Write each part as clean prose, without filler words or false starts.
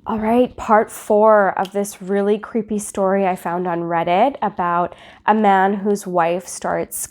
All right, part 4 of this really creepy story I found on Reddit about a man whose wife starts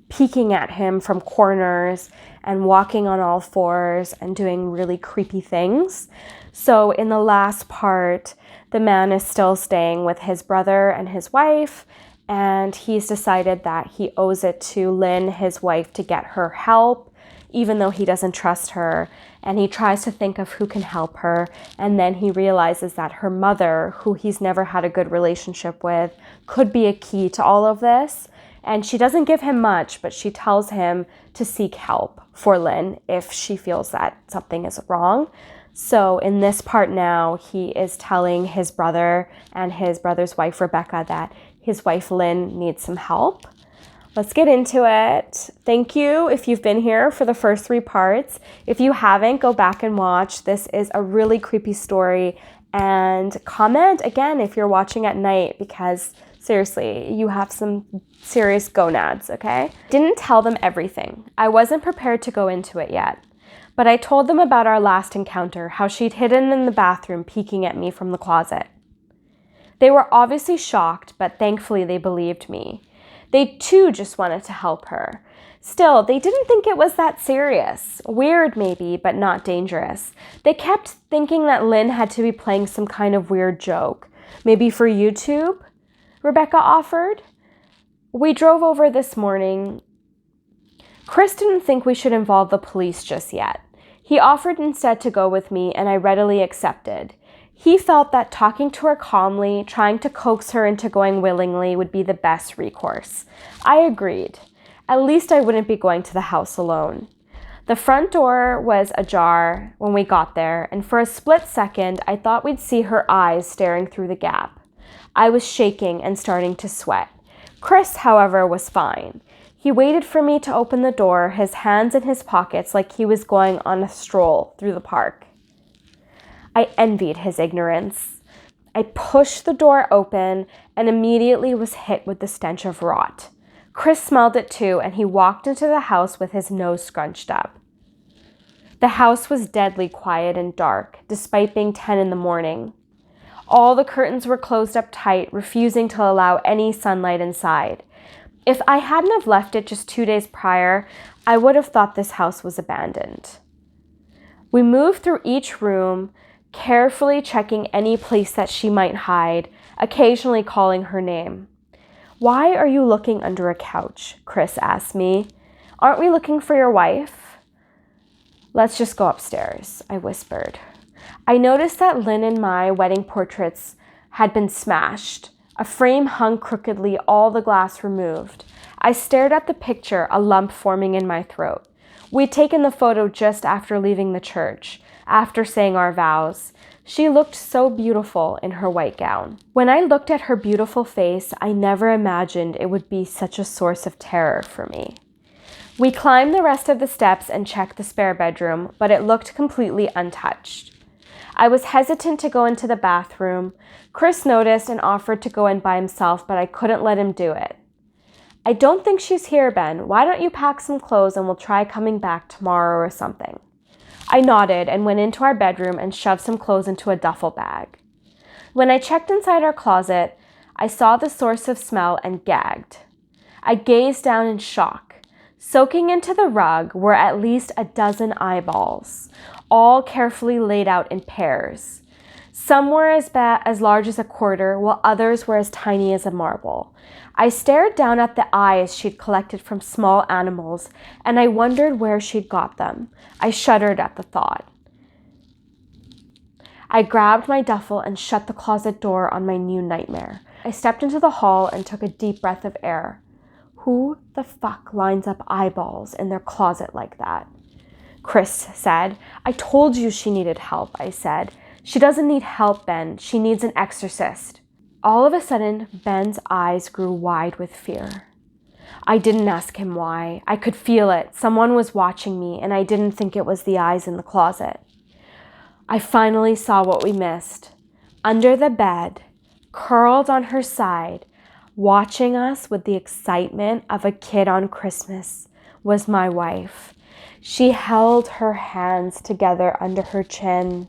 peeking at him from corners and walking on all fours and doing really creepy things. So in the last part, the man is still staying with his brother and his wife, and he's decided that he owes it to Lynn, his wife, to get her help, even though he doesn't trust her. And he tries to think of who can help her. And then he realizes that her mother, who he's never had a good relationship with, could be a key to all of this. And she doesn't give him much, but she tells him to seek help for Lynn if she feels that something is wrong. So in this part now, he is telling his brother and his brother's wife, Rebecca, that his wife, Lynn, needs some help. Let's get into it. Thank you if you've been here for the first 3 parts. If you haven't, go back and watch. This is a really creepy story. And comment again if you're watching at night, because seriously, you have some serious gonads, okay? Didn't tell them everything. I wasn't prepared to go into it yet. But I told them about our last encounter, how she'd hidden in the bathroom peeking at me from the closet. They were obviously shocked, but thankfully they believed me. They too just wanted to help her. Still, they didn't think it was that serious. Weird maybe, but not dangerous. They kept thinking that Lynn had to be playing some kind of weird joke. Maybe for YouTube, Rebecca offered. We drove over this morning. Chris didn't think we should involve the police just yet. He offered instead to go with me, and I readily accepted. He felt that talking to her calmly, trying to coax her into going willingly would be the best recourse. I agreed. At least I wouldn't be going to the house alone. The front door was ajar when we got there, and for a split second, I thought we'd see her eyes staring through the gap. I was shaking and starting to sweat. Chris, however, was fine. He waited for me to open the door, his hands in his pockets like he was going on a stroll through the park. I envied his ignorance. I pushed the door open and immediately was hit with the stench of rot. Chris smelled it too, and he walked into the house with his nose scrunched up. The house was deadly quiet and dark, despite being 10 in the morning. All the curtains were closed up tight, refusing to allow any sunlight inside. If I hadn't have left it just 2 days prior, I would have thought this house was abandoned. We moved through each room, carefully checking any place that she might hide, occasionally calling her name. "Why are you looking under a couch?" Chris asked me. "Aren't we looking for your wife?" "Let's just go upstairs," I whispered. I noticed that Lynn and my wedding portraits had been smashed. A frame hung crookedly, all the glass removed. I stared at the picture, a lump forming in my throat. We'd taken the photo just after leaving the church, after saying our vows. She looked so beautiful in her white gown. When I looked at her beautiful face, I never imagined it would be such a source of terror for me. We climbed the rest of the steps and checked the spare bedroom, but it looked completely untouched. I was hesitant to go into the bathroom. Chris noticed and offered to go in by himself, but I couldn't let him do it. "I don't think she's here, Ben. Why don't you pack some clothes and we'll try coming back tomorrow or something?" I nodded and went into our bedroom and shoved some clothes into a duffel bag. When I checked inside our closet, I saw the source of smell and gagged. I gazed down in shock. Soaking into the rug were at least a dozen eyeballs, all carefully laid out in pairs. Some were as large as a quarter, while others were as tiny as a marble. I stared down at the eyes she'd collected from small animals, and I wondered where she'd got them. I shuddered at the thought. I grabbed my duffel and shut the closet door on my new nightmare. I stepped into the hall and took a deep breath of air. Who the fuck lines up eyeballs in their closet like that? Chris said. "I told you she needed help," I said. "She doesn't need help, Ben. She needs an exorcist." All of a sudden, Ben's eyes grew wide with fear. I didn't ask him why. I could feel it. Someone was watching me, and I didn't think it was the eyes in the closet. I finally saw what we missed. Under the bed, curled on her side, watching us with the excitement of a kid on Christmas, was my wife. She held her hands together under her chin,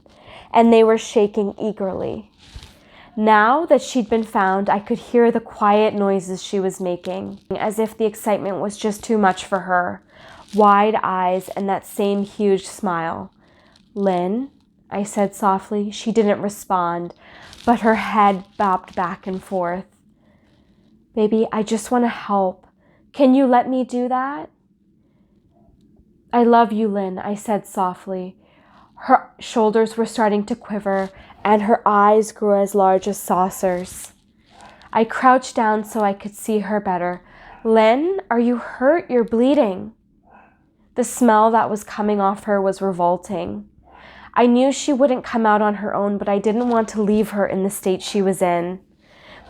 and they were shaking eagerly. Now that she'd been found, I could hear the quiet noises she was making, as if the excitement was just too much for her. Wide eyes and that same huge smile. "Lynn?" I said softly. She didn't respond, but her head bobbed back and forth. "Baby, I just want to help. Can you let me do that?" "I love you, Lynn," I said softly. Her shoulders were starting to quiver, and her eyes grew as large as saucers. I crouched down so I could see her better. "Lynn, are you hurt? You're bleeding." The smell that was coming off her was revolting. I knew she wouldn't come out on her own, but I didn't want to leave her in the state she was in.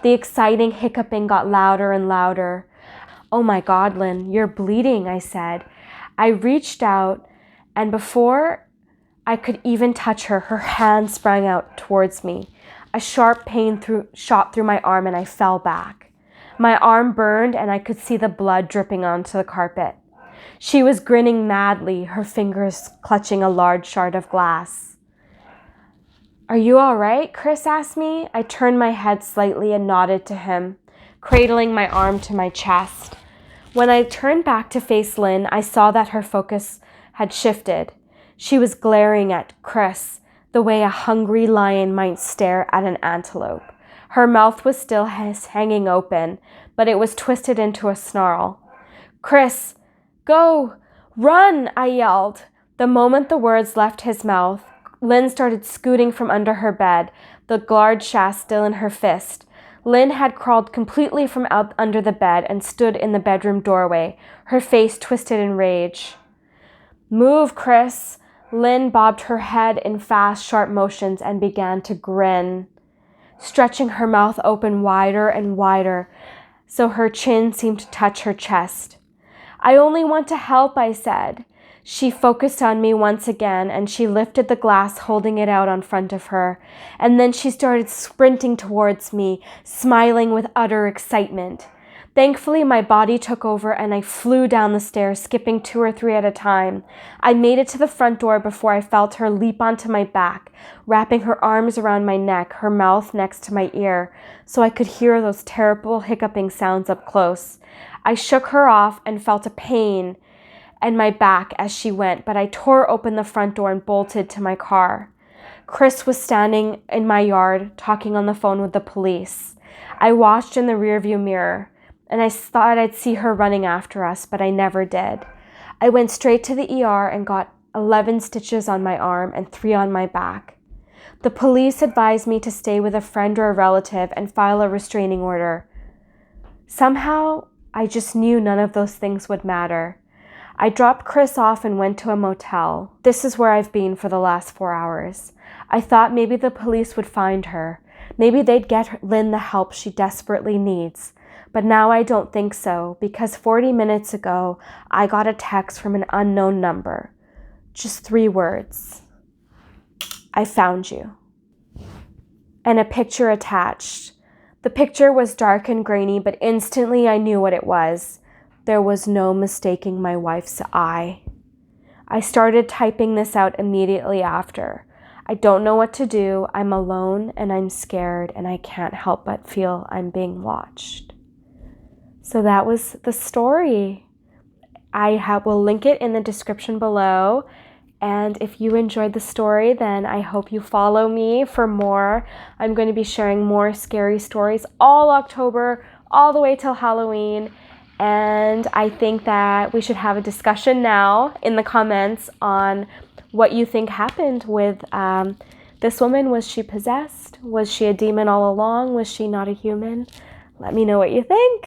The exciting hiccuping got louder and louder. "Oh my God, Lynn, you're bleeding," I said. I reached out, and before I could even touch her, her hand sprang out towards me. A sharp pain shot through my arm, and I fell back. My arm burned, and I could see the blood dripping onto the carpet. She was grinning madly, her fingers clutching a large shard of glass. "Are you all right?" Chris asked me. I turned my head slightly and nodded to him, cradling my arm to my chest. When I turned back to face Lynn, I saw that her focus had shifted. She was glaring at Chris the way a hungry lion might stare at an antelope. Her mouth was still hanging open, but it was twisted into a snarl. "Chris, go! Run!" I yelled. The moment the words left his mouth, Lynn started scooting from under her bed, the large shaft still in her fist. Lynn had crawled completely from out under the bed and stood in the bedroom doorway, her face twisted in rage. "Move, Chris!" Lynn bobbed her head in fast, sharp motions and began to grin, stretching her mouth open wider and wider so her chin seemed to touch her chest. "I only want to help," I said. She focused on me once again, and she lifted the glass, holding it out on front of her. And then she started sprinting towards me, smiling with utter excitement. Thankfully, my body took over, and I flew down the stairs, skipping 2 or 3 at a time. I made it to the front door before I felt her leap onto my back, wrapping her arms around my neck, her mouth next to my ear, so I could hear those terrible hiccuping sounds up close. I shook her off and felt a pain in my back as she went, but I tore open the front door and bolted to my car. Chris was standing in my yard, talking on the phone with the police. I watched in the rearview mirror, and I thought I'd see her running after us, but I never did. I went straight to the ER and got 11 stitches on my arm and 3 on my back. The police advised me to stay with a friend or a relative and file a restraining order. Somehow, I just knew none of those things would matter. I dropped Chris off and went to a motel. This is where I've been for the last 4 hours. I thought maybe the police would find her. Maybe they'd get Lynn the help she desperately needs. But now I don't think so, because 40 minutes ago, I got a text from an unknown number. Just 3 words. "I found you." And a picture attached. The picture was dark and grainy, but instantly I knew what it was. There was no mistaking my wife's eye. I started typing this out immediately after. I don't know what to do. I'm alone and I'm scared, and I can't help but feel I'm being watched. So that was the story. I will link it in the description below. And if you enjoyed the story, then I hope you follow me for more. I'm going to be sharing more scary stories all October, all the way till Halloween. And I think that we should have a discussion now in the comments on what you think happened with this woman. Was she possessed? Was she a demon all along? Was she not a human? Let me know what you think.